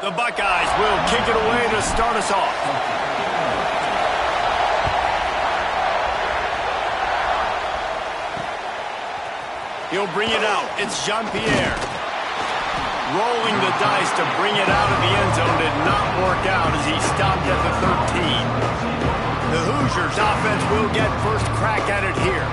The Buckeyes will kick it away to start us off. He'll bring it out. It's Jean-Pierre. Rolling the dice to bring it out of the end zone did not work out as he stopped at the 13. The Hoosiers offense will get first crack at it here.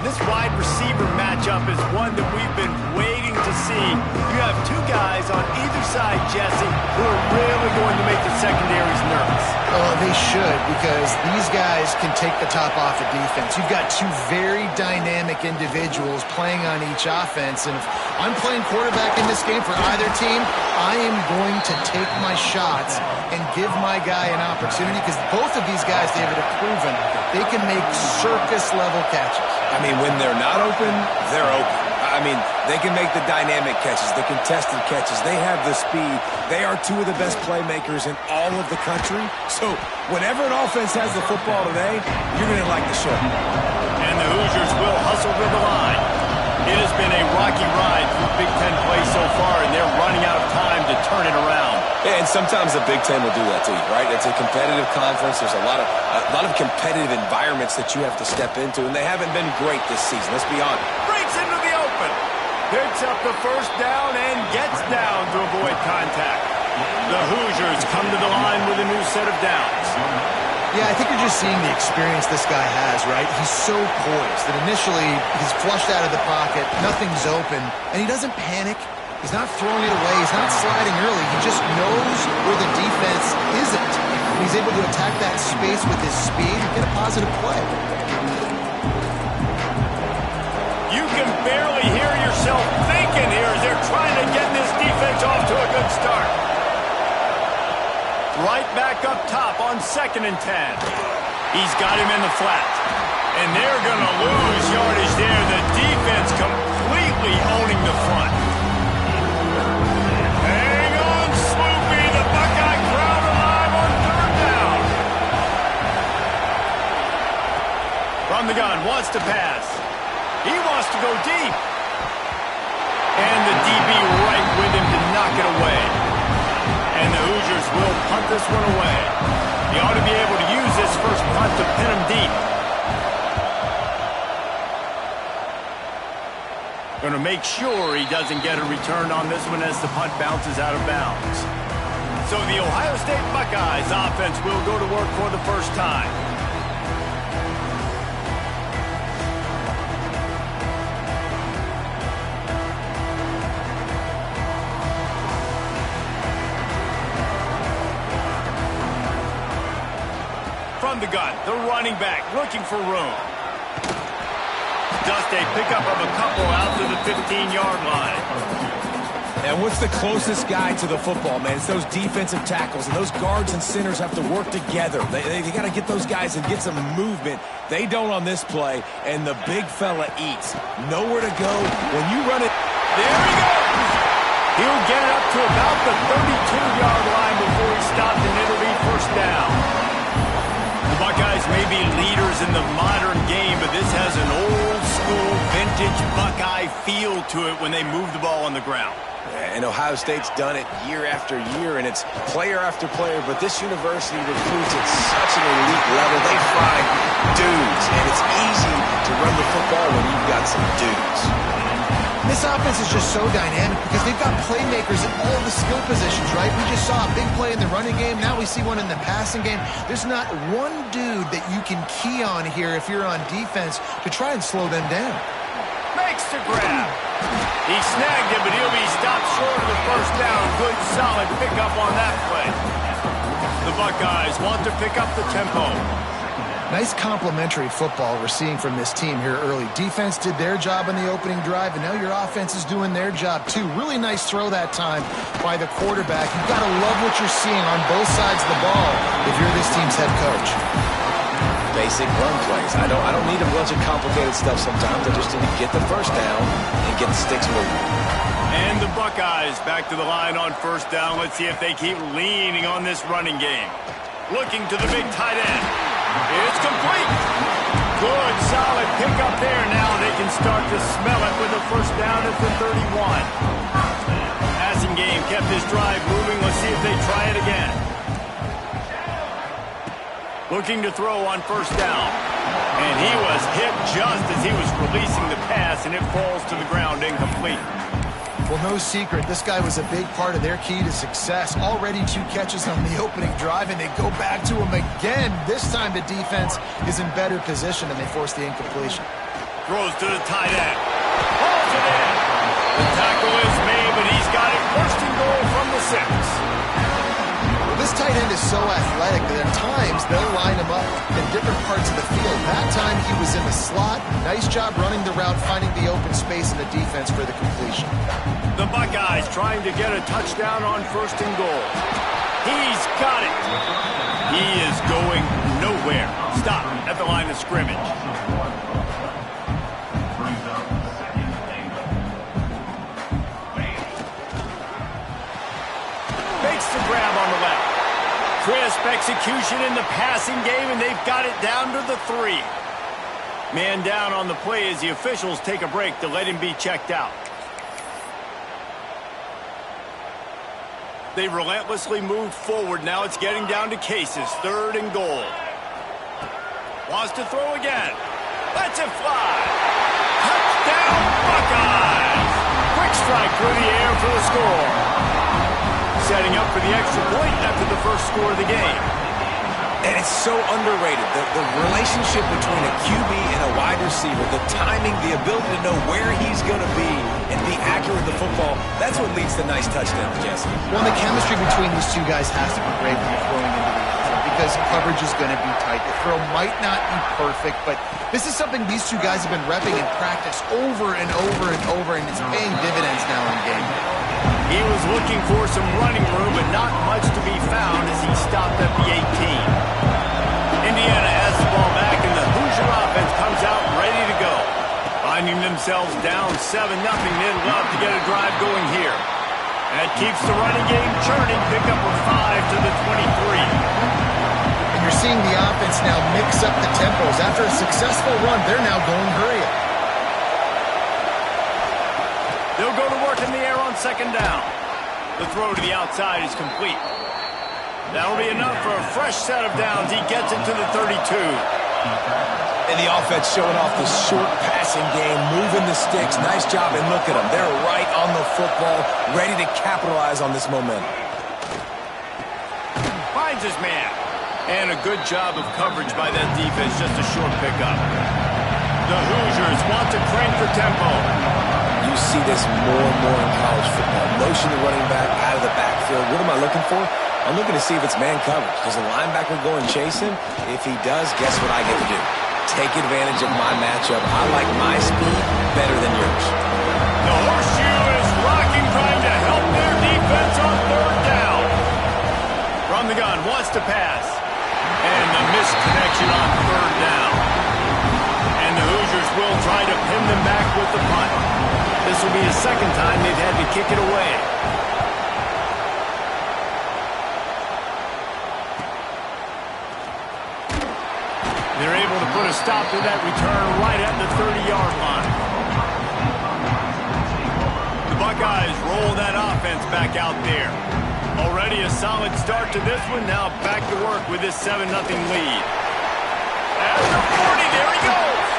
This wide receiver matchup is one that we've been waiting to see. You have two guys on either side, Jesse, who are really going to make the secondaries nervous. Oh, they should, because these guys can take the top off of defense. You've got two very dynamic individuals playing on each offense, and if I'm playing quarterback in this game for either team, I am going to take my shots and give my guy an opportunity, because both of these guys, David, have proven they can make circus-level catches. I mean, when they're not open, they're open. I mean, they can make the dynamic catches, the contested catches. They have the speed. They are two of the best playmakers in all of the country. So whenever an offense has the football today, you're going to like the show. And the Hoosiers will hustle to the line. It has been a rocky ride through Big Ten play so far, and they're running out of time to turn it around. Yeah, and sometimes the Big Ten will do that to you, right? It's a competitive conference. There's a lot of competitive environments that you have to step into, and they haven't been great this season. Let's be honest. Breaks into the open. Picks up the first down and gets down to avoid contact. The Hoosiers come to the line with a new set of downs. Yeah, I think you're just seeing the experience this guy has, right? He's so poised that initially he's flushed out of the pocket, nothing's open, and he doesn't panic. He's not throwing it away. He's not sliding early. He just knows where the defense isn't. And he's able to attack that space with his speed and get a positive play. You can barely hear yourself thinking here as they're trying to get this defense off to a good start. Right back up top on 2nd and 10. He's got him in the flat. And they're going to lose yardage there. The defense completely owning the front. Hang on, Sloopy. The Buckeye crowd alive on 3rd down. From the gun, wants to pass. He wants to go deep. And the DB right with him to knock it away. And the Hoosiers will punt this one away. He ought to be able to use this first punt to pin him deep. Going to make sure he doesn't get a return on this one as the punt bounces out of bounds. So the Ohio State Buckeyes offense will go to work for the first time. From the gun, the running back looking for room. Just a pickup of a couple out to the 15-yard line. And what's the closest guy to the football, man? It's those defensive tackles, and those guards and centers have to work together. They got to get those guys and get some movement. They don't on this play, and the big fella eats. Nowhere to go. When you run it... There he goes! He'll get it up to about the 32-yard line before he stopped, and it'll be first down. The Buckeyes may be leaders in the modern game, but this has an old-school, vintage Buckeye feel to it when they move the ball on the ground. And Ohio State's done it year after year, and it's player after player, but this university recruits at such an elite level. They find dudes, and it's easy to run the football when you've got some dudes. This offense is just so dynamic because they've got playmakers in all the skill positions, right? We just saw a big play in the running game. Now we see one in the passing game. There's not one dude that you can key on here if you're on defense to try and slow them down. Makes the grab. He snagged it, but he'll be stopped short of the first down. Good, solid pickup on that play. The Buckeyes want to pick up the tempo. Nice complementary football we're seeing from this team here early. Defense did their job in the opening drive, and now your offense is doing their job too. Really nice throw that time by the quarterback. You've got to love what you're seeing on both sides of the ball if you're this team's head coach. Basic run plays. I don't need a bunch of complicated stuff sometimes. I just need to get the first down and get the sticks moving. And the Buckeyes back to the line on first down. Let's see if they keep leaning on this running game. Looking to the big tight end. It's complete. Good, solid pickup there. Now they can start to smell it with a first down at the 31. Passing game kept his drive moving. Let's see if they try it again. Looking to throw on first down. And he was hit just as he was releasing the pass, and it falls to the ground incomplete. Well, no secret, this guy was a big part of their key to success. Already 2 catches on the opening drive, and they go back to him again. This time the defense is in better position, and they force the incompletion. Throws to the tight end. Hauls it in. The tackle is made, but he's got it first and goal from the 6. Well, this tight end is so athletic that at times they'll line him up in different parts of the field. That time he was in the slot. Nice job running the route, finding the open space in the defense for the completion. The Buckeyes trying to get a touchdown on first and goal. He's got it. He is going nowhere. Stop at the line of scrimmage. Makes the grab on the left. Crisp execution in the passing game, and they've got it down to the 3. Man down on the play as the officials take a break to let him be checked out. They relentlessly move forward. Now it's getting down to Cases. 3rd and goal. Wants to throw again. Lets it fly. Touchdown, Buckeyes! Quick strike through the air for the score. Setting up for the extra point after the first score of the game. And it's so underrated. The relationship between a QB and a wide receiver, the timing, the ability to know where he's going to be and be accurate with the football, that's what leads to nice touchdowns, Jesse. Well, the chemistry between these 2 guys has to be great when you're throwing into the end zone because coverage is going to be tight. The throw might not be perfect, but this is something these 2 guys have been repping in practice over and over and over, and it's paying dividends now in game. He was looking for some running room, but not much to be found as he stopped at the 18. Indiana has the ball back, and the Hoosier offense comes out ready to go. Finding themselves down 7-0, they'd love to get a drive going here. That keeps the running game churning. Pick up a 5 to the 23. And you're seeing the offense now mix up the tempos. After a successful run, they're now going hurry up. They'll go to work in the air on 2nd down. The throw to the outside is complete. That'll be enough for a fresh set of downs. He gets it to the 32. And the offense showing off the short passing game, moving the sticks. Nice job, and look at them. They're right on the football, ready to capitalize on this momentum. Finds his man. And a good job of coverage by that defense, just a short pickup. The Hoosiers want to crank the tempo. You see this more and more in college football. Motion the running back out of the backfield. What am I looking for? I'm looking to see if it's man coverage. Does the linebacker go and chase him? If he does, guess what I get to do? Take advantage of my matchup. I like my speed better than yours. The horseshoe is rocking, trying to help their defense on 3rd down. From the gun, wants to pass. And the missed connection on 3rd down. And the Hoosiers will try to pin them back with the punt. This will be the 2nd time they've had to kick it away. They're able to put a stop to that return right at the 30-yard line. The Buckeyes roll that offense back out there. Already a solid start to this one. Now back to work with this 7-0 lead. After 40, there he goes.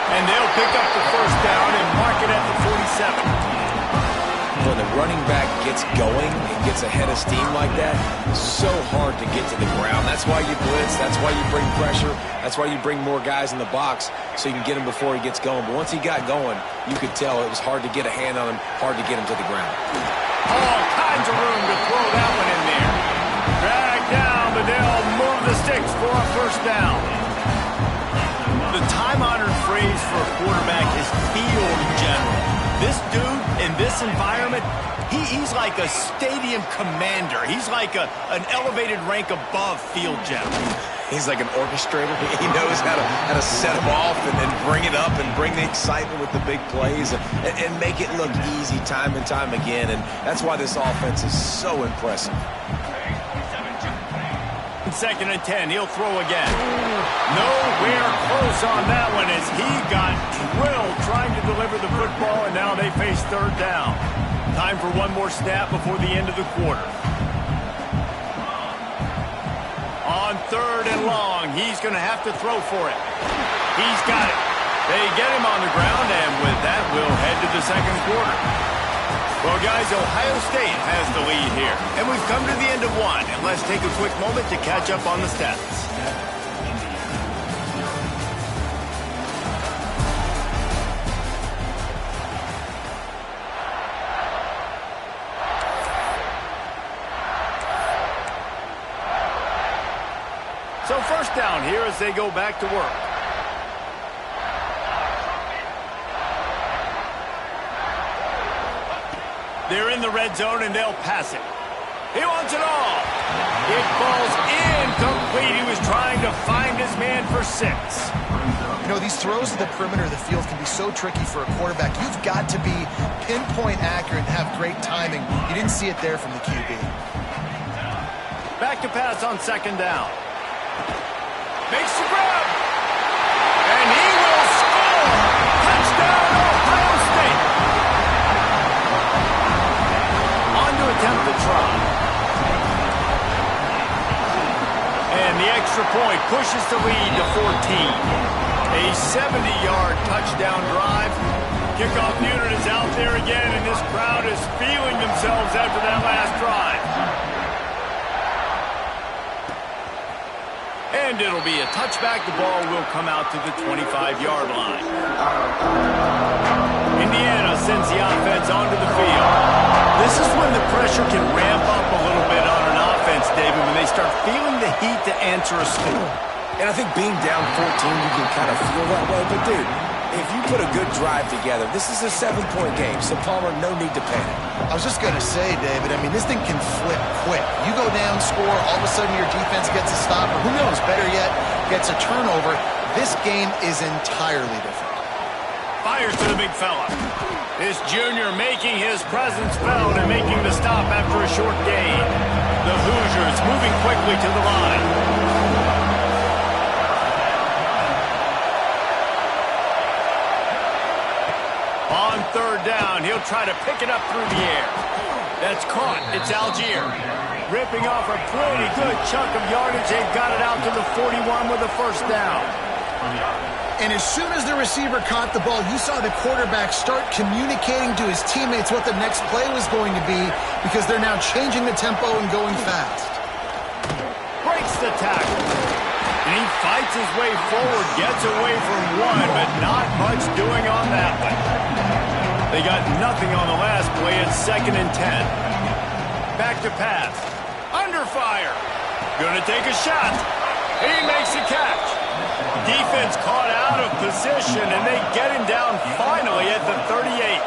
And they'll pick up the first down and mark it at the 47. When the running back gets going and gets ahead of steam like that, it's so hard to get to the ground. That's why you blitz. That's why you bring pressure. That's why you bring more guys in the box so you can get him before he gets going. But once he got going, you could tell it was hard to get a hand on him, hard to get him to the ground. All kinds of room to throw that one in there. Drag down, but they'll move the sticks for a first down. The time-honored phrase for a quarterback is field general. This dude, in this environment, he's like a stadium commander. He's like an elevated rank above field general. He's like an orchestrator. He knows how to set them off and then bring it up and bring the excitement with the big plays and make it look easy time and time again. And that's why this offense is so impressive. 2nd and 10, he'll throw again. Nowhere close on that one as he got drilled trying to deliver the football, and now they face 3rd down. Time for one more snap before the end of the quarter. 3rd and long. He's going to have to throw for it. He's got it. They get him on the ground, and with that, we'll head to the second quarter. Well, guys, Ohio State has the lead here, and we've come to the end of one. And let's take a quick moment to catch up on the stats. So first down here as they go back to work. They're in the red zone, and they'll pass it. He wants it all. It falls incomplete. He was trying to find his man for 6. You know, these throws to the perimeter of the field can be so tricky for a quarterback. You've got to be pinpoint accurate and have great timing. You didn't see it there from the QB. Back to pass on second down. Makes the grab. And he will score. Touchdown, Ohio State. On to attempt the try. And the extra point pushes the lead to 14. A 70-yard touchdown drive. Kickoff unit is out there again, and this crowd is feeling themselves after that last drive. And it'll be a touchback. The ball will come out to the 25-yard line. Indiana sends the offense onto the field. This is when the pressure can ramp up a little bit on an offense, David, when they start feeling the heat to answer a score. And I think being down 14, you can kind of feel that way. But, dude, if you put a good drive together, this is a 7-point game, so Palmer, no need to panic. I was just going to say, David, I mean, this thing can flip quick. You go down, score, all of a sudden your defense gets a stop, or who knows, better yet, gets a turnover. This game is entirely different. Fires to the big fella. This junior making his presence felt and making the stop after a short gain. The Hoosiers moving quickly to the line. On third down, he'll try to pick it up through the air. That's caught. It's Algier. Ripping off a pretty good chunk of yardage. They got it out to the 41 with a first down. And as soon as the receiver caught the ball, you saw the quarterback start communicating to his teammates what the next play was going to be because they're now changing the tempo and going fast. Breaks the tackle. And he fights his way forward, gets away from one, but not much doing on that one. They got nothing on the last play. It's 2nd and 10. Back to pass. Under fire. Gonna take a shot. He makes a catch. Defense caught out of position, and they get him down finally at the 38.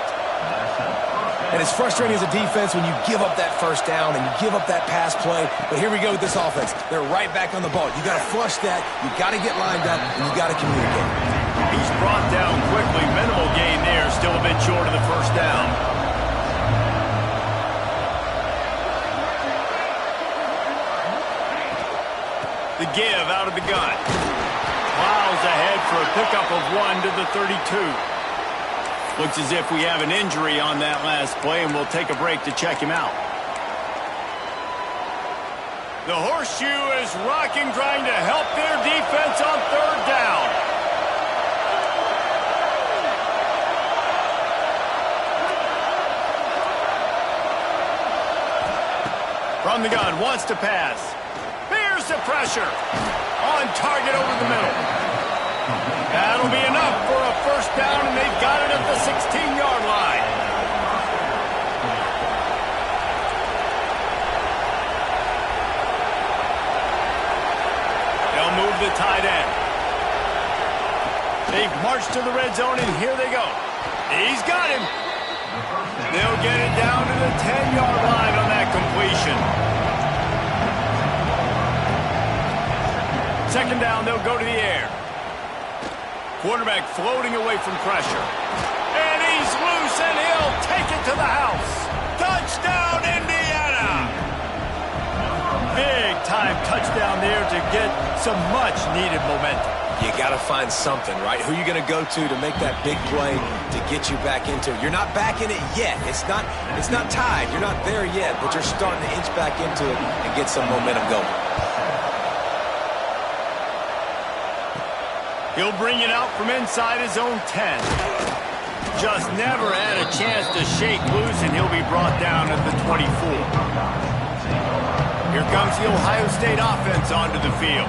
And it's frustrating as a defense when you give up that first down and you give up that pass play. But here we go with this offense. They're right back on the ball. You got to flush that. You got to get lined up, and you got to communicate. He's brought down quickly. Minimal gain there. Still a bit short of the first down. The give out of the gun. Plows ahead for a pickup of 1 to the 32. Looks as if we have an injury on that last play, and we'll take a break to check him out. The horseshoe is rocking, trying to help their defense on third down. From the gun, wants to pass. Here's the pressure. On target over the middle. That'll be enough for a first down, and they've got it at the 16-yard line. They'll move the tight end. They've marched to the red zone, and here they go. He's got him. They'll get it down to the 10-yard line on that completion. Second down, they'll go to the air. Quarterback floating away from pressure. And he's loose, and he'll take it to the house. Touchdown, Indiana! Big-time touchdown there to get some much-needed momentum. You got to find something, right? Who are you going to go to make that big play to get you back into it? You're not back in it yet. It's not tied. You're not there yet, but you're starting to inch back into it and get some momentum going. He'll bring it out from inside his own 10. Just never had a chance to shake loose, and he'll be brought down at the 24. Here comes the Ohio State offense onto the field.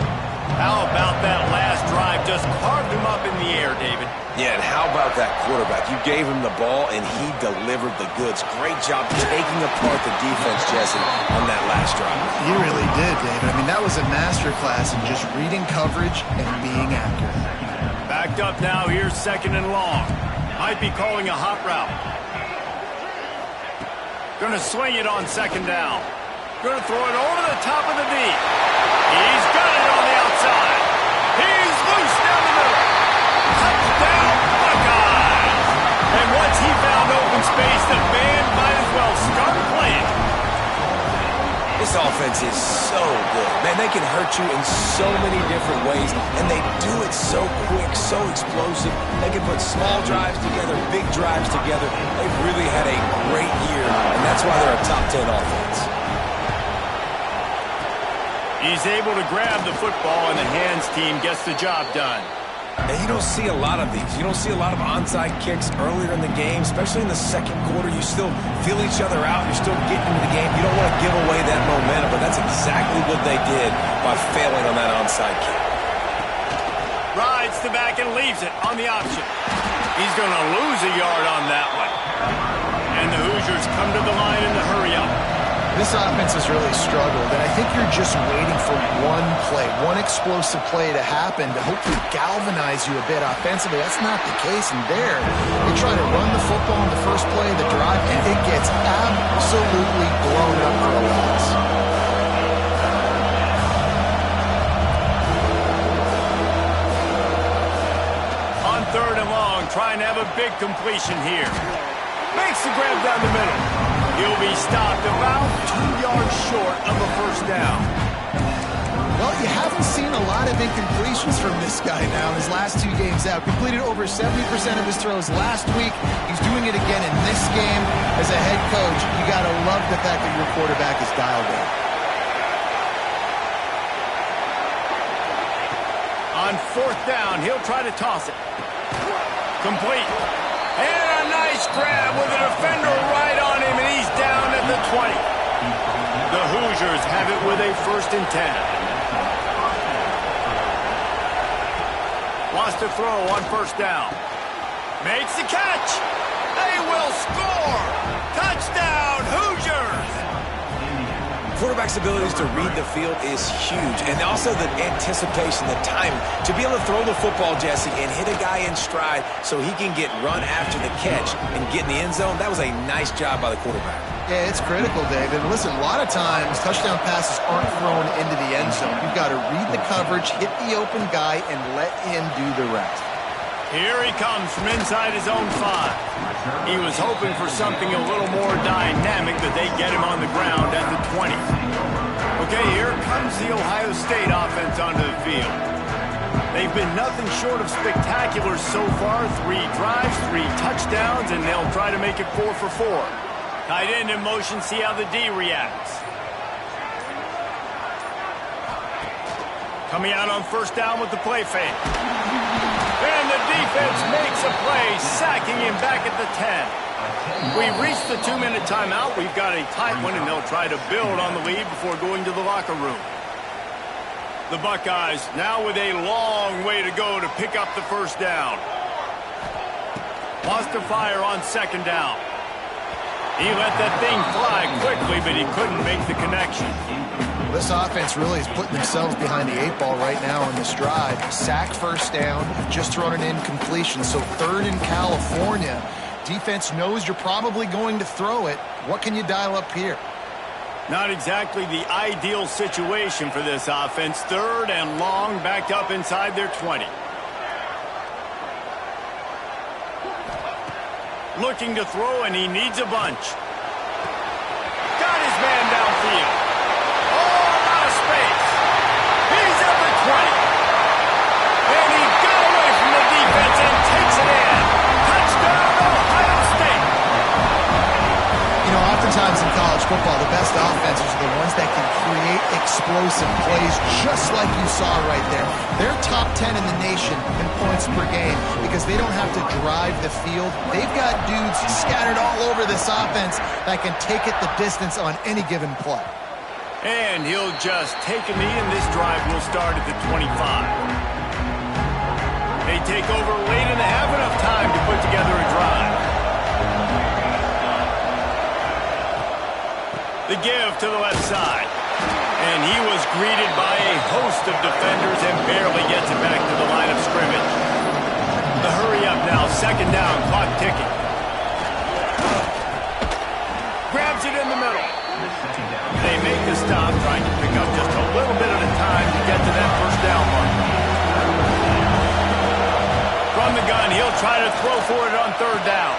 How about that last drive? Just carved him up in the air, David. Yeah, and how about that quarterback? You gave him the ball, and he delivered the goods. Great job taking apart the defense, Jesse, on that last drive. He really did, David. I mean, that was a masterclass in just reading coverage and being accurate. Backed up now. Here's second and long. Might be calling a hot route. Going to swing it on second down. Going to throw it over the top of the D. He's got it on the outside. He's loose down the middle. Touchdown, Buckeyes. And once he found open space, the band might as well start playing. This offense is so good. Man, they can hurt you in so many different ways, and they do it so quick, so explosive. They can put small drives together, big drives together. They've really had a great year, and that's why they're a top 10 offense. He's able to grab the football, and the hands team gets the job done. And you don't see a lot of these. You don't see a lot of onside kicks earlier in the game, especially in the second quarter. You still feel each other out. You're still getting into the game. You don't want to give away that momentum, but that's exactly what they did by failing on that onside kick. Rides the back and leaves it on the option. He's going to lose a yard on that one. And the Hoosiers come to the line in the hurry-up. This offense has really struggled, and I think you're just waiting for one play, one explosive play to happen to hopefully galvanize you a bit offensively. That's not the case, and there, they try to run the football in the first play of the drive, and it gets absolutely blown up for a loss. On third and long, trying to have a big completion here. Makes the grab down the middle. He'll be stopped about 2 yards short of a first down. Well, you haven't seen a lot of incompletions from this guy now in his last 2 games out. Completed over 70% of his throws last week. He's doing it again in this game. As a head coach, you got to love the fact that your quarterback is dialed in. On fourth down, he'll try to toss it. Complete. And a nice grab with a defender right on him, and he's down at the 20. The Hoosiers have it with a first and 10. Wants to throw on first down. Makes the catch. They will score. Touchdown, Hoosiers. Quarterback's abilities to read the field is huge, and also the anticipation, the time to be able to throw the football, Jesse, and hit a guy in stride so he can get run after the catch and get in the end zone. That was a nice job by the quarterback. Yeah, it's critical, David. And listen, a lot of times touchdown passes aren't thrown into the end zone. You've got to read the coverage, hit the open guy, and let him do the rest. Here he comes from inside his own 5. He was hoping for something a little more dynamic, but they get him on the ground at the 20. Okay, here comes the Ohio State offense onto the field. They've been nothing short of spectacular so far. 3 drives, 3 touchdowns, and they'll try to make it 4 for 4. Tight end in motion, see how the D reacts. Coming out on first down with the play fake. And the defense makes a play, sacking him back at the 10. We reached the 2-minute timeout. We've got a tight one, and they'll try to build on the lead before going to the locker room. The Buckeyes now with a long way to go to pick up the first down. Wants to fire on second down. He let that thing fly quickly, but he couldn't make the connection. This offense really is putting themselves behind the 8 ball right now in this drive. Sack first down, just thrown an incompletion. So third in California. Defense knows you're probably going to throw it. What can you dial up here? Not exactly the ideal situation for this offense. Third and long, backed up inside their 20. Looking to throw, and he needs a bunch. Got his man downfield. Space. He's at the 20. And he got away from the defense and takes it in. Touchdown, Ohio State. You know, oftentimes in college football, the best offenses are the ones that can create explosive plays just like you saw right there. They're top 10 in the nation in points per game because they don't have to drive the field. They've got dudes scattered all over this offense that can take it the distance on any given play. And he'll just take a knee, and this drive will start at the 25. They take over late in the half, enough time to put together a drive. The give to the left side. And he was greeted by a host of defenders and barely gets it back to the line of scrimmage. The hurry up now, second down, clock ticking. Grabs it in the middle. They make the stop, trying to pick up just a little bit at a time to get to that first down mark. From the gun, he'll try to throw for it on third down.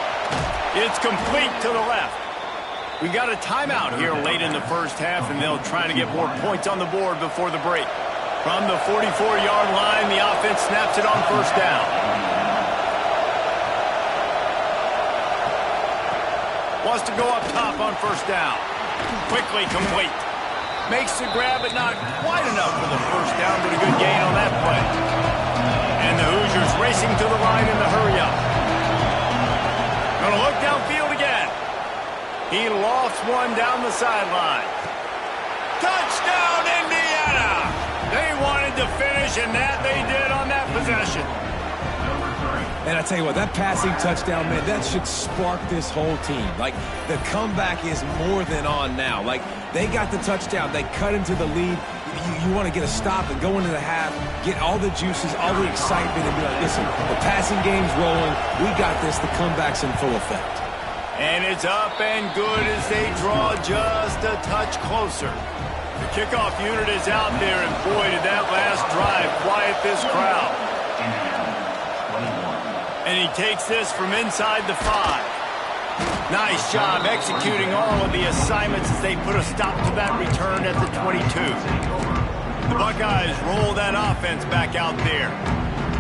It's complete to the left. We got a timeout here late in the first half, and they'll try to get more points on the board before the break. From the 44-yard line, the offense snaps it on first down. Wants to go up top on first down. Quickly complete. Makes the grab, but not quite enough for the first down, but a good gain on that play. And the Hoosiers racing to the line in the hurry-up. Gonna look downfield again. He lofts one down the sideline. Touchdown, Indiana! They wanted to finish, and that they did on that possession. And I tell you what, that passing touchdown, man, that should spark this whole team. Like, the comeback is more than on now. Like, they got the touchdown. They cut into the lead. You want to get a stop and go into the half, get all the juices, all the excitement, and be like, listen, the passing game's rolling. We got this. The comeback's in full effect. And it's up and good as they draw just a touch closer. The kickoff unit is out there, and boy, did that last drive quiet this crowd. And he takes this from inside the 5. Nice job executing all of the assignments as they put a stop to that return at the 22. The Buckeyes roll that offense back out there.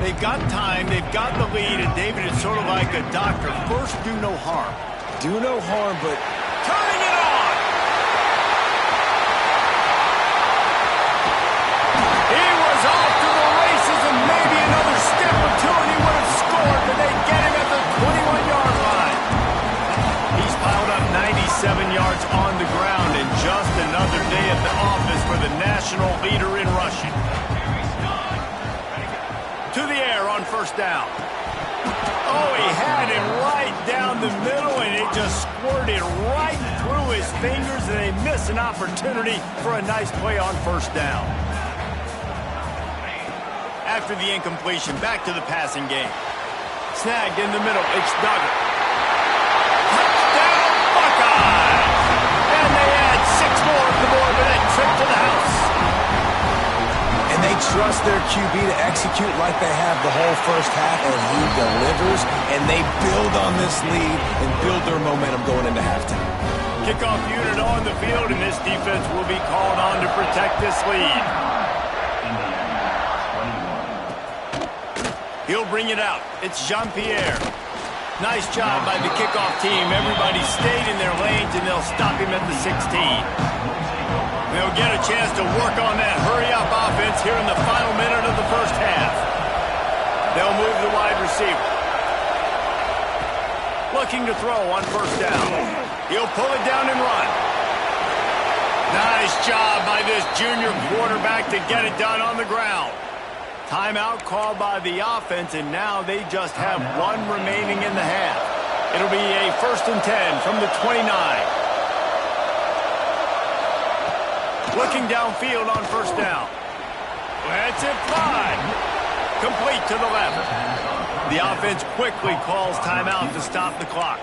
They've got time, they've got the lead, and David is sort of like a doctor. First, do no harm. Do no harm, but turning it on! He was off to the races, and maybe another step or two, and he would have scored, but they get him at the 21-yard line. He's piled up 97 yards on the ground, and just another day at the office for the national leader in rushing. To the air on first down. Oh, he had it right down the middle, and it just squirted right through his fingers, and they miss an opportunity for a nice play on first down. After the incompletion, back to the passing game. Snagged in the middle, it's Duggar. Touchdown, Buckeyes! And they add 6 more to the board with that trip to the house. And they trust their QB to execute like they have the whole first half, and he delivers, and they build on this lead and build their momentum going into halftime. Kickoff unit on the field, and this defense will be called on to protect this lead. He'll bring it out. It's Jean-Pierre. Nice job by the kickoff team. Everybody stayed in their lanes, and they'll stop him at the 16. They'll get a chance to work on that hurry-up offense here in the final minute of the first half. They'll move the wide receiver. Looking to throw on first down. He'll pull it down and run. Nice job by this junior quarterback to get it done on the ground. Timeout called by the offense, and now they just have 1 remaining in the half. It'll be a 1st and 10 from the 29. Looking downfield on first down. That's it, 5. Complete to the left. The offense quickly calls timeout to stop the clock.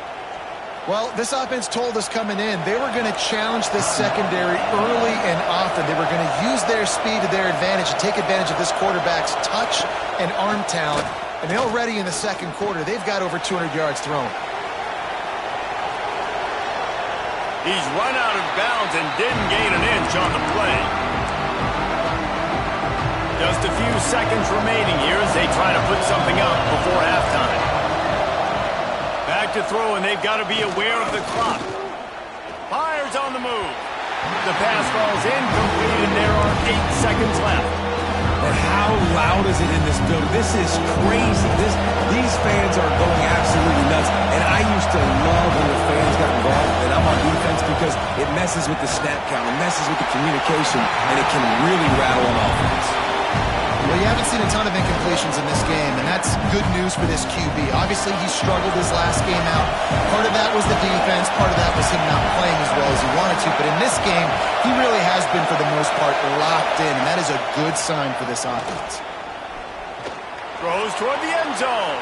Well, this offense told us coming in they were going to challenge this secondary early and often. They were going to use their speed to their advantage and take advantage of this quarterback's touch and arm talent. And already in the second quarter, they've got over 200 yards thrown. He's run out of bounds and didn't gain an inch on the play. Just a few seconds remaining here as they try to put something up before halftime. Back to throw, and they've got to be aware of the clock. Fires receivers on the move. The pass falls incomplete, and there are 8 seconds left. And how loud is it in this building? This is crazy. These fans are going absolutely nuts. And I used to love when the fans got involved, and I'm on defense because it messes with the snap count, it messes with the communication, and it can really rattle an offense. Well, you haven't seen a ton of incompletions in this game, and that's good news for this QB. Obviously, he struggled his last game out. Part of that was the defense. Part of that was him not playing as well as he wanted to. But in this game, he really has been, for the most part, locked in, and that is a good sign for this offense. Throws toward the end zone.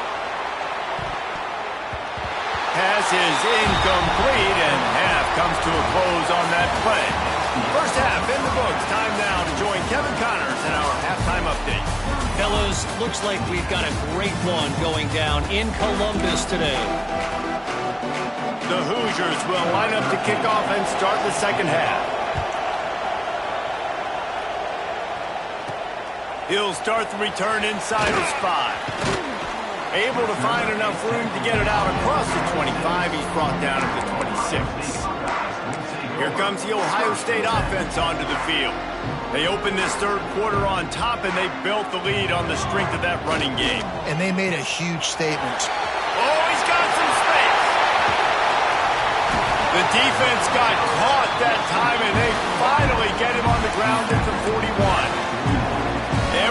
Pass is incomplete, and half comes to a close on that play. First half in the books. Time now to join Kevin Connors in our halftime update. Fellas, looks like we've got a great one going down in Columbus today. The Hoosiers will line up to kick off and start the second half. He'll start the return inside his 5. Able to find enough room to get it out across the 25. He's brought down at the 26. Here comes the Ohio State offense onto the field. They opened this third quarter on top, and they built the lead on the strength of that running game. And they made a huge statement. Oh, he's got some space. The defense got caught that time, and they finally get him on the ground at the 41.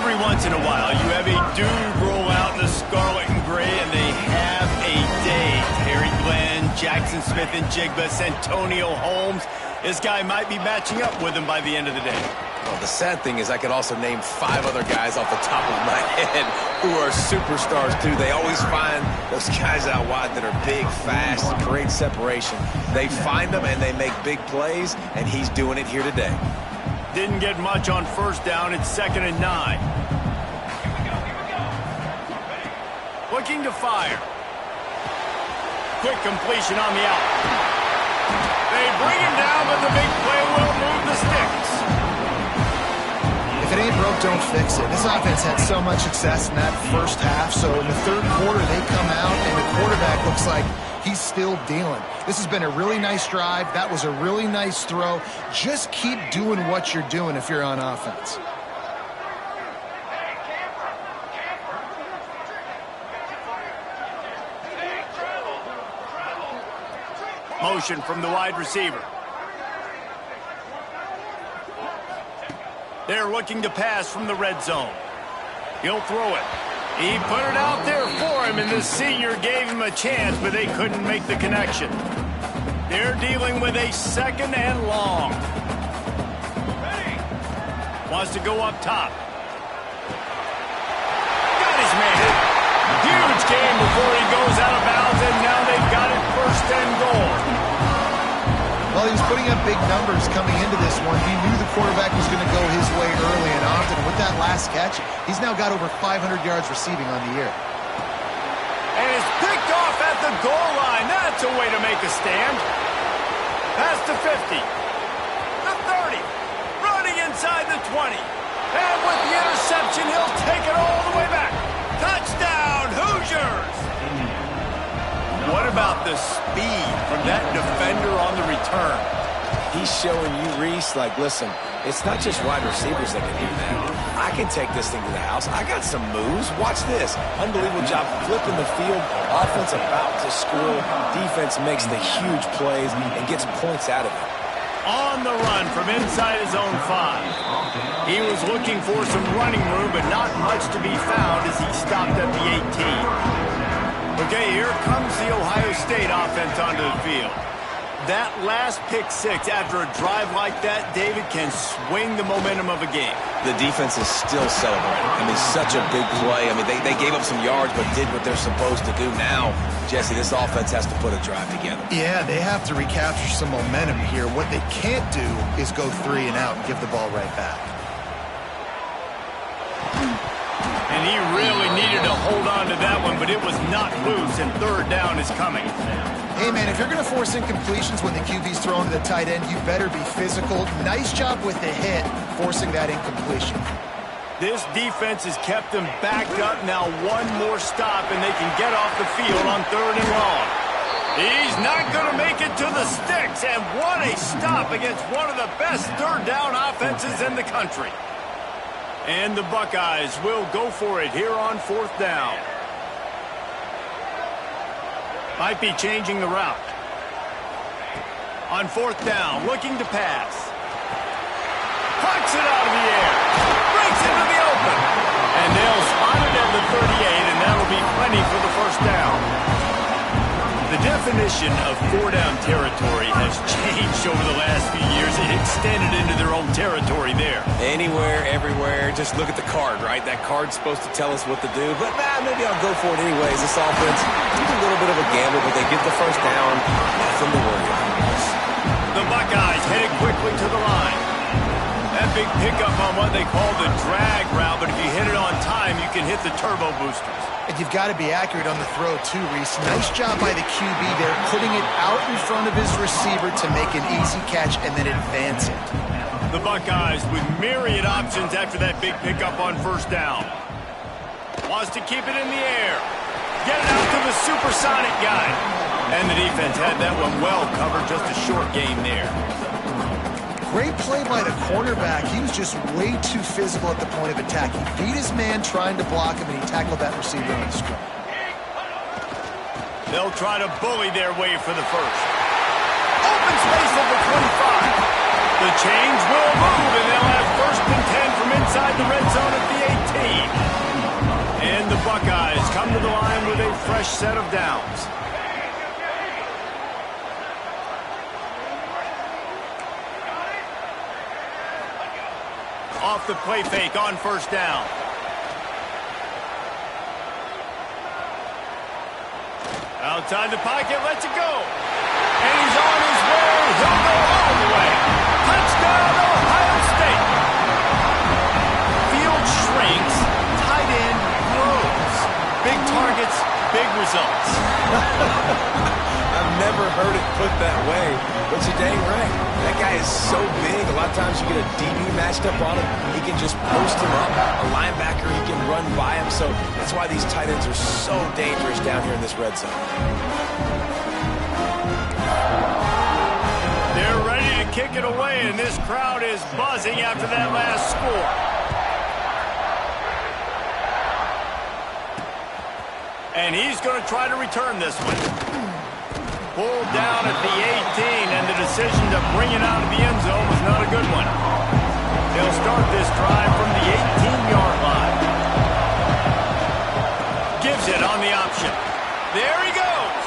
Every once in a while, you have a dude roll out in the scarlet and gray, and they have a day. Terry Glenn, Jackson Smith and Jigba, Santonio Holmes. This guy might be matching up with him by the end of the day. Well, the sad thing is I could also name 5 other guys off the top of my head who are superstars, too. They always find those guys out wide that are big, fast, great separation. They find them, and they make big plays, and he's doing it here today. Didn't get much on first down. It's 2nd and 9. Looking to fire. Quick completion on the out. They bring him down, but the big play will move the sticks. If it ain't broke, don't fix it. This offense had so much success in that first half, so in the third quarter they come out and the quarterback looks like he's still dealing. This has been a really nice drive. That was a really nice throw. Just keep doing what you're doing if you're on offense. Motion from the wide receiver. They're looking to pass from the red zone. He'll throw it. He put it out there for him, and the senior gave him a chance, but they couldn't make the connection. They're dealing with a 2nd and long. Wants to go up top. Got his man. Huge game before he goes out of bounds, and now they've got it 1st and goal. Well, he was putting up big numbers coming into this one. He knew the quarterback was going to go his way early and often. And with that last catch, he's now got over 500 yards receiving on the year. And it's picked off at the goal line. That's a way to make a stand. Past the 50. The 30. Running inside the 20. And with the interception, he'll take it all the way back. Touchdown, Hoosiers! What about the speed from that defender on the return? He's showing you, Reese, like, listen, it's not just wide receivers that can do that. I can take this thing to the house. I got some moves. Watch this. Unbelievable job flipping the field. Offense about to score. Defense makes the huge plays and gets points out of it. On the run from inside his own 5. He was looking for some running room, but not much to be found as he stopped at the 18. Okay, here comes the Ohio State offense onto the field. That last pick 6 after a drive like that, David, can swing the momentum of a game. The defense is still celebrating. I mean, such a big play. I mean, they gave up some yards but did what they're supposed to do. Now, Jesse, this offense has to put a drive together. Yeah, they have to recapture some momentum here. What they can't do is go 3 and out and give the ball right back. And he really needed to hold on to that one, but it was not loose, and 3rd down is coming. Hey, man, if you're going to force incompletions when the QB's thrown to the tight end, you better be physical. Nice job with the hit, forcing that incompletion. This defense has kept them backed up. Now one more stop, and they can get off the field on 3rd and long. He's not going to make it to the sticks, and what a stop against one of the best third down offenses in the country. And the Buckeyes will go for it here on fourth down. Might be changing the route. On fourth down, looking to pass. Pucks it out of the air. Breaks into the open. And they'll spot it at the 38, and that'll be plenty for the first down. The definition of four-down territory has changed over the last few years. It extended into their own territory there. Anywhere, everywhere, just look at the card, right? That card's supposed to tell us what to do, but maybe I'll go for it anyways. This offense is a little bit of a gamble, but they get the first down. Nothing to worry about. The Buckeyes headed quickly to the line. That big pickup on what they call the drag route, but if you hit it on time, you can hit the turbo boosters. And you've got to be accurate on the throw, too, Reese. Nice job by the QB there, putting it out in front of his receiver to make an easy catch and then advance it. The Buckeyes with myriad options after that big pickup on first down. Wants to keep it in the air. Get it out to the supersonic guy. And the defense had that one well covered, just a short gain there. Great play by the cornerback. He was just way too physical at the point of attack. He beat his man trying to block him, and he tackled that receiver on the screen. They'll try to bully their way for the first. Open space at the 25. The chains will move, and they'll have first and 10 from inside the red zone at the 18. And the Buckeyes come to the line with a fresh set of downs. Off the play fake on first down. Outside the pocket, lets it go. And he's on his way. He'll go all the way. Touchdown, Ohio State. Field shrinks. Tight end grows. Big targets, big results. I've never heard it put that way, but you're dang right. That guy is so big. A lot of times you get a DB matched up on him. He can just post him up. A linebacker, he can run by him. So that's why these tight ends are so dangerous down here in this red zone. They're ready to kick it away, and this crowd is buzzing after that last score. And he's going to try to return this one. Pulled down at the 18, and the decision to bring it out of the end zone was not a good one. They'll start this drive from the 18-yard line. Gives it on the option. There he goes.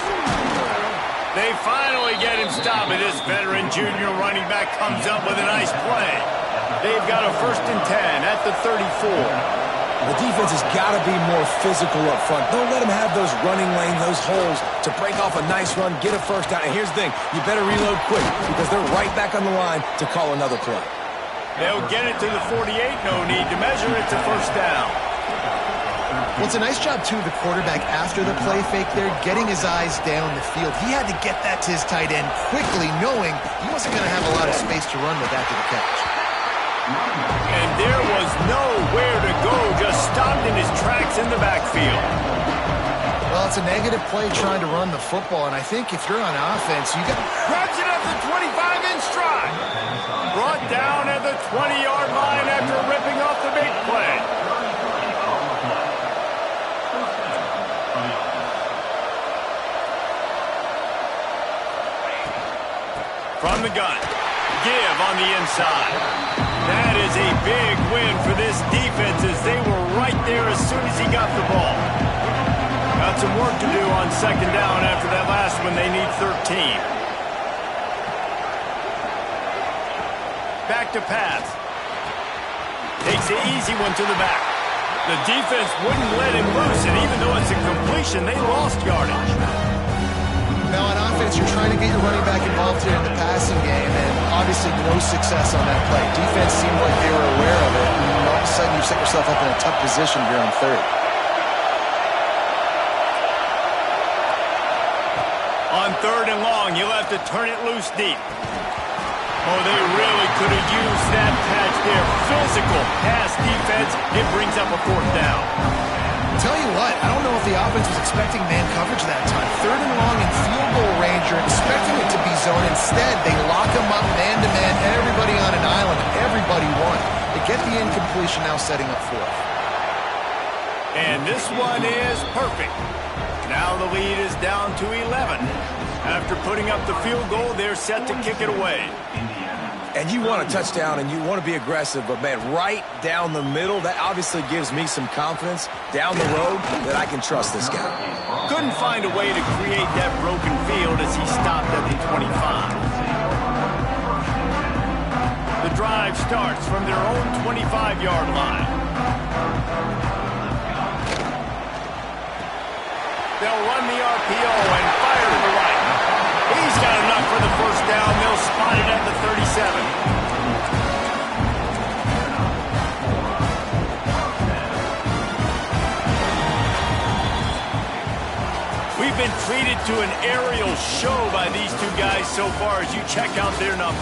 They finally get him stopped, and this veteran junior running back comes up with a nice play. They've got a first and 10 at the 34. The defense has got to be more physical up front. Don't let them have those running lane, those holes to break off a nice run, get a first down. And here's the thing, you better reload quick because they're right back on the line to call another play. They'll get it to the 48, no need to measure it to first down. Well, it's a nice job, too, of the quarterback after the play fake there, getting his eyes down the field. He had to get that to his tight end quickly, knowing he wasn't going to have a lot of space to run with after the catch. And there was nowhere to go, just stopped in his tracks in the backfield. Well, it's a negative play trying to run the football, and I think if you're on offense, you got... Grabs it at the 25 in stride. Brought down at the 20-yard line after ripping off the big play. From the gun. Give on the inside. That is a big win for this defense as they were right there as soon as he got the ball. Got some work to do on second down after that last one. They need 13. Back to pass. Takes the easy one to the back. The defense wouldn't let him loose, and even though it's a completion, they lost yardage. Now, on offense, you're trying to get your running back involved here in the passing game, and obviously no success on that play. Defense seemed like they were aware of it, and all of a sudden you set yourself up in a tough position here on third. On third and long, you'll have to turn it loose deep. Oh, they really could have used that patch there. Physical pass defense. It brings up a fourth down. Tell you what, I don't know if the offense was expecting man coverage that time. Third and long and field goal pressure, expecting it to be zone. Instead, they lock him up man-to-man, everybody on an island, everybody won. They get the incompletion, now setting up fourth. And this one is perfect. Now the lead is down to 11. After putting up the field goal, they're set to kick it away. And you want a touchdown and you want to be aggressive, but, man, right down the middle, that obviously gives me some confidence down the road that I can trust this guy. Couldn't find a way to create that broken field as he stopped at the 25. The drive starts from their own 25-yard line. They'll run the RPO and fire to the right. He's got enough for the first down. They'll spot it at the 37. We've been treated to an aerial show by these two guys so far as you check out their numbers.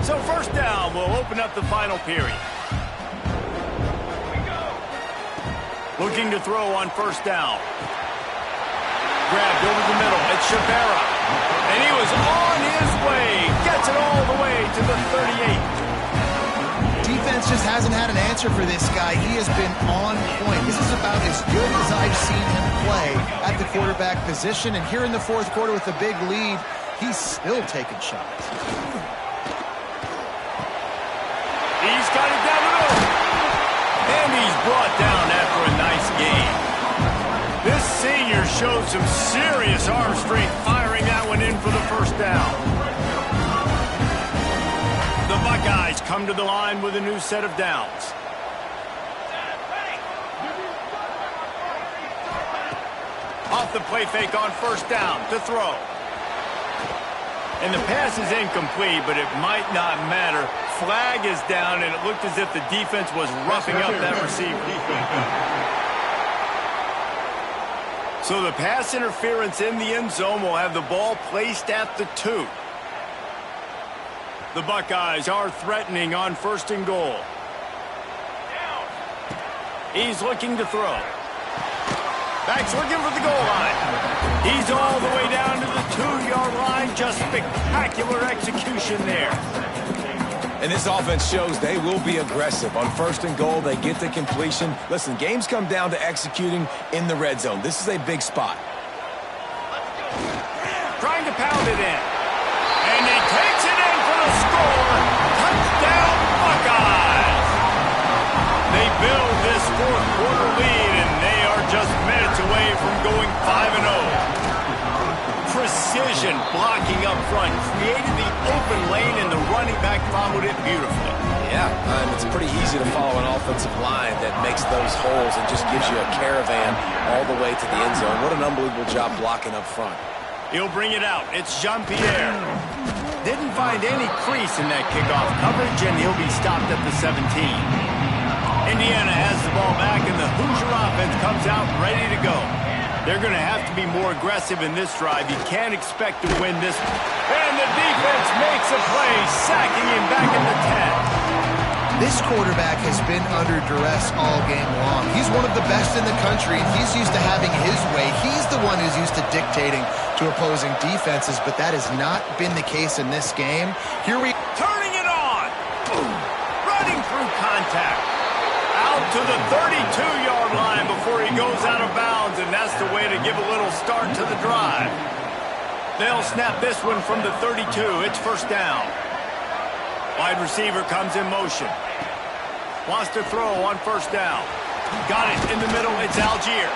So first down will open up the final period. Looking to throw on first down. Grabbed over the middle. It's Shabara. And he was on his way. Gets it all the way to the 38. Defense just hasn't had an answer for this guy. He has been on point. This is about as good as I've seen him play at the quarterback position. And here in the fourth quarter with a big lead, he's still taking shots. He's got it down the middle. And he's brought down after a nice game. This senior showed some serious arm strength firing that one in for the first down. The Buckeyes come to the line with a new set of downs. Off the play fake on first down to throw. And the pass is incomplete, but it might not matter. Flag is down, and it looked as if the defense was roughing up that receiver. So the pass interference in the end zone will have the ball placed at the 2. The Buckeyes are threatening on first and goal. He's looking to throw. Back's looking for the goal line. He's all the way down to the 2-yard line. Just spectacular execution there. And this offense shows they will be aggressive. On first and goal, they get the completion. Listen, games come down to executing in the red zone. This is a big spot. Trying to pound it in. And he takes it in for the score. Touchdown, Buckeyes. They build this fourth quarter lead, and they are just minutes away from going 5-0. Precision blocking up front created the open lane, and the running back followed it beautifully. Yeah, it's pretty easy to follow an offensive line that makes those holes and just gives you a caravan all the way to the end zone. What an unbelievable job blocking up front. He'll bring it out. It's Jean-Pierre. Didn't find any crease in that kickoff coverage, and he'll be stopped at the 17. Indiana has the ball back, and the Hoosier offense comes out ready to go. They're going to have to be more aggressive in this drive. You can't expect to win this. And the defense makes a play, sacking him back at the 10. This quarterback has been under duress all game long. He's one of the best in the country, and he's used to having his way. He's the one who's used to dictating to opposing defenses, but that has not been the case in this game. Here we turning it on. Running through contact. Out to the 32-yard line before he goes out of bounds, and that's the way to give a little start to the drive. They'll snap this one from the 32. It's first down. Wide receiver comes in motion. Wants to throw on first down. Got it in the middle. It's Algier.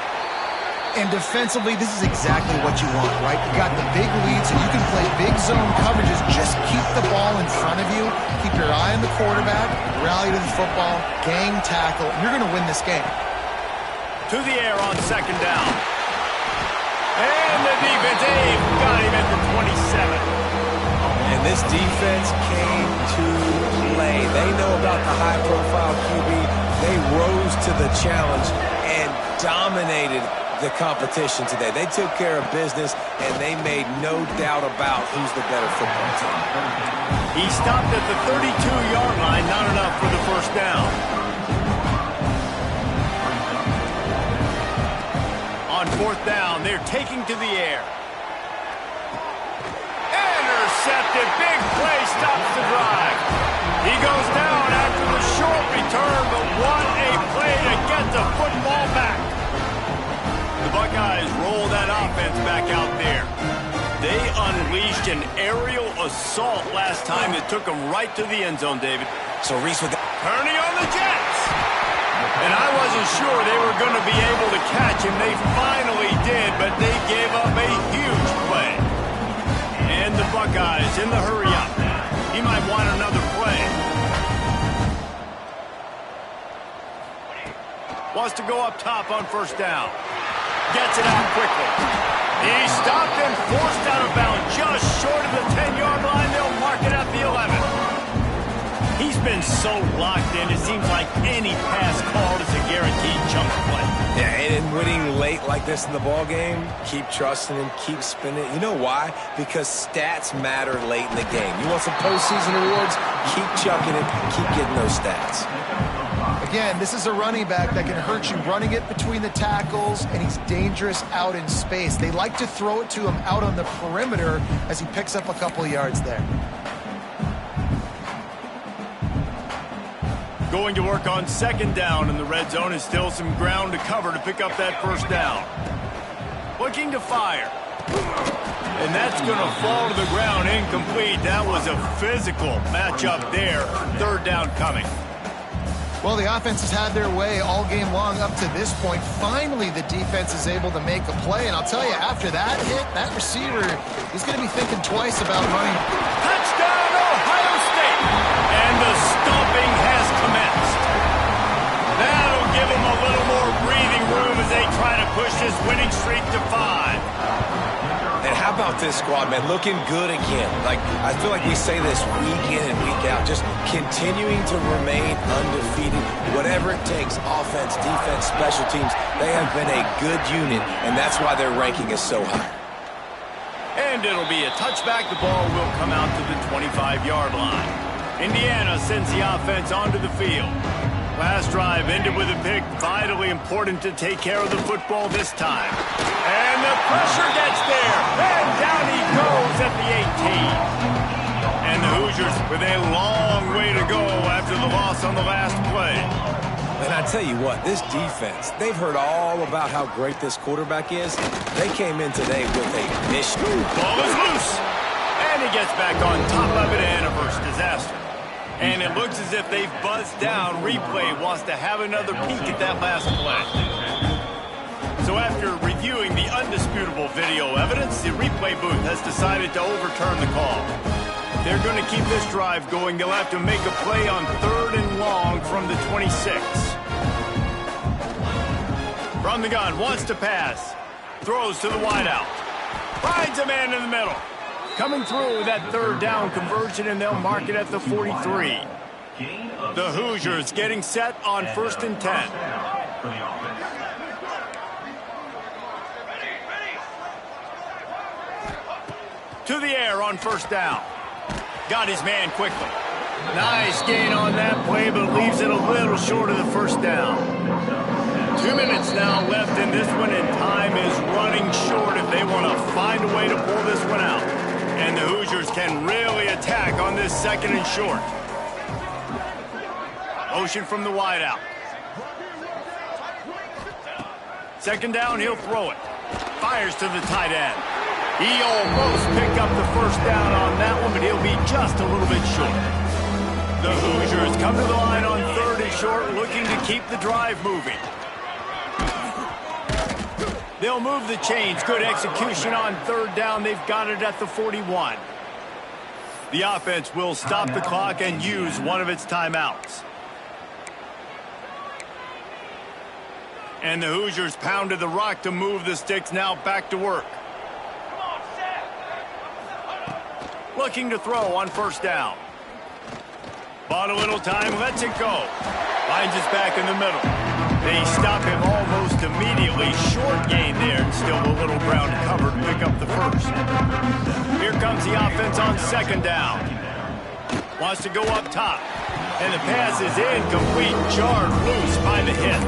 And defensively, this is exactly what you want, right? You got the big lead, so you can play big zone coverages. Just keep the ball in front of you. Keep your eye on the quarterback. Rally to the football. Gang tackle. You're going to win this game. To the air on second down. And the defense, got him at the 27. And this defense came to play. They know about the high-profile QB. They rose to the challenge and dominated the competition today. They took care of business, and they made no doubt about who's the better football team. He stopped at the 32-yard line, not enough for the first down. On fourth down, they're taking to the air. Intercepted. Big play stops the drive. He goes down after the short return, but what a play to get the football back. The Buckeyes roll that offense back out there. They unleashed an aerial assault last time that took them right to the end zone, David. So Reese with turning on the Jets. And I wasn't sure they were going to be able to catch him. They finally did, but they gave up a huge play. And the Buckeyes in the hurry-up. He might want another play. Wants to go up top on first down. Gets it out quickly. He stopped and forced out of bounds just short of the 10-yard line. They'll mark it at the 11. He's been so locked in, it seems like any pass called is a guaranteed chunk play. Yeah, and winning late like this in the ball game, keep trusting him, keep spinning. You know why? Because stats matter late in the game. You want some postseason awards? Keep chucking it, keep getting those stats. Again, this is a running back that can hurt you running it between the tackles, and he's dangerous out in space. They like to throw it to him out on the perimeter as he picks up a couple yards there. Going to work on second down in the red zone is still some ground to cover to pick up that first down. Looking to fire. And that's going to fall to the ground incomplete. That was a physical matchup there. Third down coming. Well, the offense has had their way all game long up to this point. Finally, the defense is able to make a play. And I'll tell you, after that hit, that receiver, he's going to be thinking twice about running. Touchdown, Ohio State! And the stomping has commenced. That'll give them a little more breathing room as they try to push this winning streak to 5. And how about this squad, man? Looking good again. Like, I feel like we say this week in and week out, just continuing to remain undefeated. Whatever it takes, offense, defense, special teams, they have been a good unit, and that's why their ranking is so high. And it'll be a touchback. The ball will come out to the 25-yard line. Indiana sends the offense onto the field. Last drive ended with a pick. Vitally important to take care of the football this time. And the pressure gets there. And down he goes at the 18. And the Hoosiers with a long way to go after the loss on the last play. And I tell you what, this defense, they've heard all about how great this quarterback is. They came in today with a mission. Ball is loose. And he gets back on top of it and a first disaster. And it looks as if they've buzzed down. Replay wants to have another peek at that last play. So after reviewing the undisputable video evidence, the replay booth has decided to overturn the call. They're going to keep this drive going. They'll have to make a play on 3rd and long from the 26. From the gun, wants to pass. Throws to the wideout. Finds a man in the middle. Coming through with that 3rd down conversion, and they'll mark it at the 43. The Hoosiers getting set on 1st and 10. To the air on 1st down. Got his man quickly. Nice gain on that play, but leaves it a little short of the first down. 2 minutes now left in this one, and time is running short if they want to find a way to pull this one out. And the Hoosiers can really attack on this 2nd and short. Motion from the wideout. 2nd down, he'll throw it. Fires to the tight end. He almost picked up the first down on that one, but he'll be just a little bit short. The Hoosiers come to the line on 3rd and short, looking to keep the drive moving. They'll move the chains. Good execution on 3rd down. They've got it at the 41. The offense will stop the clock and use one of its timeouts. And the Hoosiers pounded the rock to move the sticks. Now back to work. Looking to throw on 1st down. Bought a little time, lets it go. Finds his back in the middle. They stop him almost almost immediately. Short gain there, and still a little ground covered to pick up the first. Here comes the offense on second down. Wants to go up top. And the pass is incomplete, jarred loose by the hit.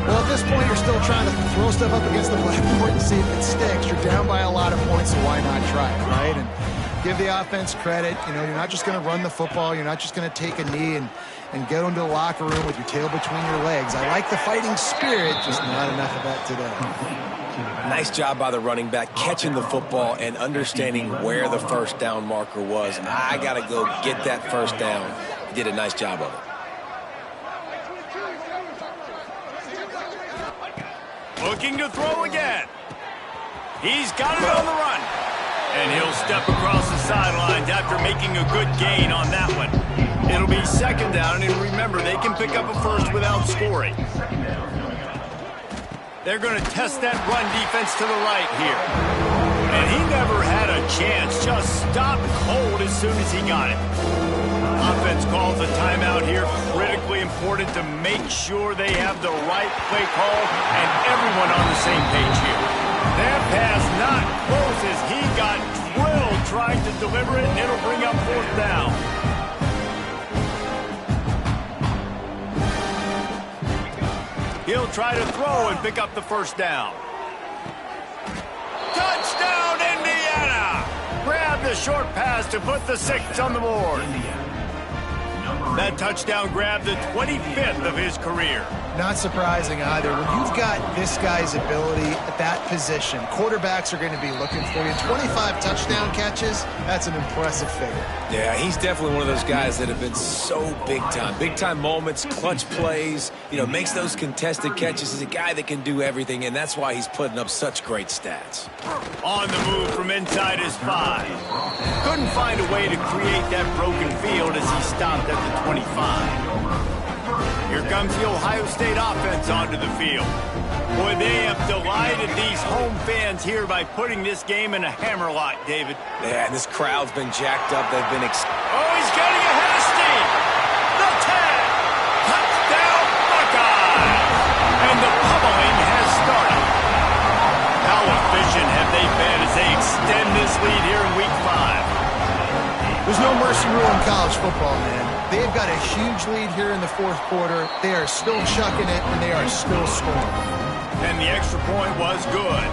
Well, at this point, you're still trying to throw stuff up against the blackboard and see if it sticks. You're down by a lot of points, so why not try it, right? And give the offense credit. You know, you're not just going to run the football. You're not just going to take a knee and go into the locker room with your tail between your legs. I like the fighting spirit, just not enough of that today. Nice job by the running back, catching the football and understanding where the first down marker was. I got to go get that first down. He did a nice job of it. Looking to throw again. He's got it on the run. And he'll step across the sidelines after making a good gain on that one. It'll be second down, and remember, they can pick up a first without scoring. They're going to test that run defense to the right here. And he never had a chance. Just stopped cold as soon as he got it. Offense calls a timeout here. Critically important to make sure they have the right play call and everyone on the same page here. That pass not close as he got drilled trying to deliver it, and it'll bring up fourth down. He'll try to throw and pick up the first down. Touchdown, Indiana! Grab the short pass to put the 6 on the board. That touchdown grabbed the 25th of his career. Not surprising either. When you've got this guy's ability at that position, quarterbacks are going to be looking for you. 25 touchdown catches, that's an impressive figure. Yeah, he's definitely one of those guys that have been so big time. Big time moments, clutch plays, you know, makes those contested catches. He's a guy that can do everything, and that's why he's putting up such great stats. On the move from inside his 5. Couldn't find a way to create that broken field as he stopped at the 25. Here comes the Ohio State offense onto the field. Boy, they have delighted these home fans here by putting this game in a hammerlock, David. Yeah, this crowd's been jacked up. They've been oh, he's getting ahead of steam. The 10. Touchdown, Buckeyes. And the pummeling has started. How efficient have they been as they extend this lead here in Week 5? There's no mercy rule in college football, man. They've got a huge lead here in the fourth quarter. They are still chucking it, and they are still scoring. And the extra point was good.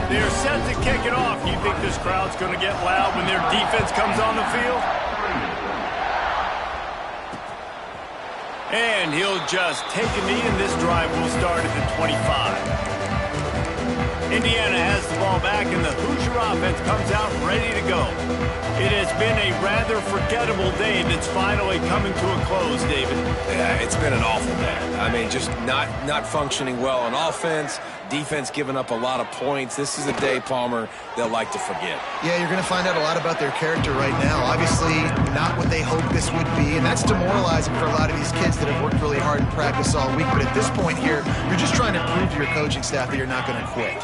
They're set to kick it off. You think this crowd's going to get loud when their defense comes on the field? And he'll just take a knee, and this drive will start at the 25. Indiana has the ball back, and the Hoosier offense comes out ready to go. It has been a rather forgettable day that's finally coming to a close, David. Yeah, it's been an awful day. I mean, just not functioning well on offense, defense giving up a lot of points. This is a day, Palmer, they'll like to forget. Yeah, you're going to find out a lot about their character right now. Obviously, not what they hoped this would be, and that's demoralizing for a lot of these kids that have worked really hard in practice all week. But at this point here, you're just trying to prove to your coaching staff that you're not going to quit.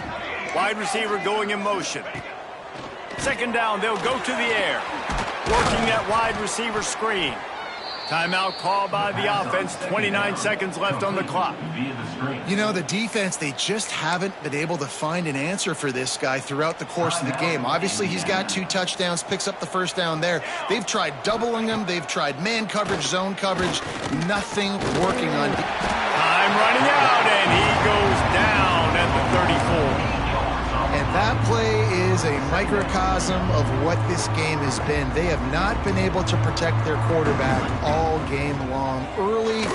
Wide receiver going in motion. Second down, they'll go to the air. Working that wide receiver screen. Timeout called by the offense. 29 seconds left on the clock. You know, the defense, they just haven't been able to find an answer for this guy throughout the course of the game. Obviously, he's got 2 touchdowns, picks up the first down there. They've tried doubling him. They've tried man coverage, zone coverage. Nothing working on. Time running out, and he goes down at the 34. And that play is a microcosm of what this game has been. They have not been able to protect their quarterback all game long, early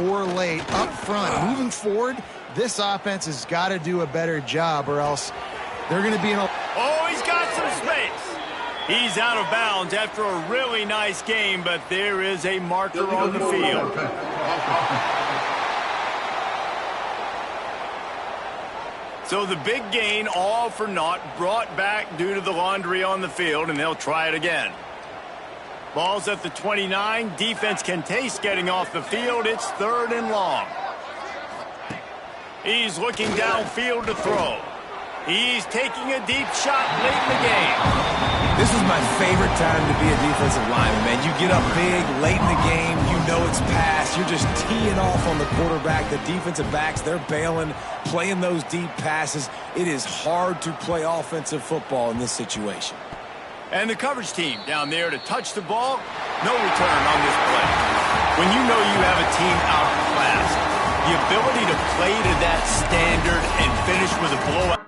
or late, up front. Moving forward, this offense has got to do a better job, or else they're going to be in a... Oh, he's got some space. He's out of bounds after a really nice game, but there is a marker on the field. So the big gain, all for naught, brought back due to the laundry on the field, and they'll try it again. Ball's at the 29. Defense can taste getting off the field. It's 3rd and long. He's looking downfield to throw. He's taking a deep shot late in the game. This is my favorite time to be a defensive lineman, man. You get up big, late in the game, you know it's past. You're just teeing off on the quarterback. The defensive backs, they're bailing, playing those deep passes. It is hard to play offensive football in this situation. And the coverage team down there to touch the ball. No return on this play. When you know you have a team outclassed, the ability to play to that standard and finish with a blowout.